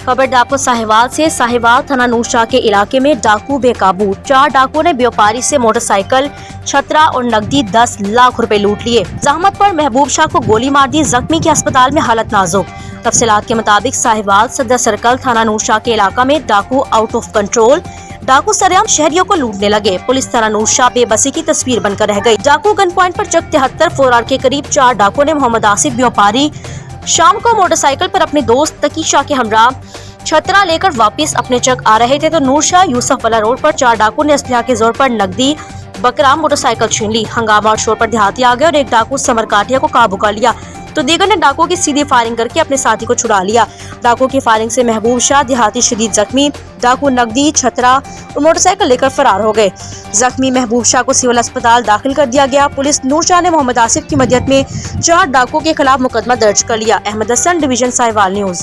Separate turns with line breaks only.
खबर डाकू साहिवाल से। साहिवाल थाना नूरशाह के इलाके में डाकू बेकाबू। 4 डाकुओं ने व्यापारी से मोटरसाइकिल, छतरा और नकदी 10 लाख रुपए लूट लिए। जहमत पर महबूब शाह को गोली मार दी, जख्मी की अस्पताल में हालत नाजुक। तफसीलात के मुताबिक साहिवाल सदर सर्कल थाना नूरशाह के इलाका में डाकू आउट ऑफ कंट्रोल। डाकू सरेआम शहरियों को लूटने लगे। पुलिस थाना नूरशाह बेबसी की तस्वीर बनकर रह गई। डाकू गन पॉइंट पर चक 73 4R के करीब 4 डाकुओं ने मोहम्मद आसिफ व्यापारी शाम को मोटरसाइकिल पर अपने दोस्त तकी शाह के हमरा छतरा लेकर वापस अपने चक आ रहे थे तो नूरशाह यूसुफ वाला रोड पर 4 डाकू ने असलहा के जोर पर नकदी, बकरा, मोटरसाइकिल छीन ली। हंगामा और शोर पर देहाती आ गए और एक डाकू समर काटिया को काबू कर लिया तो दीगर ने डाकू की सीधी फायरिंग करके अपने साथी को छुड़ा लिया। डाकू की फायरिंग से महबूब शाह देहाती शदीद जख्मी। डाकू नकदी, छतरा और मोटरसाइकिल लेकर फरार हो गए। जख्मी महबूब शाह को सिविल अस्पताल दाखिल कर दिया गया। पुलिस नूरशाह ने मोहम्मद आसिफ की मदद में 4 डाकुओं के खिलाफ मुकदमा दर्ज कर लिया। Ahmed Hasan, division Sahiwal news.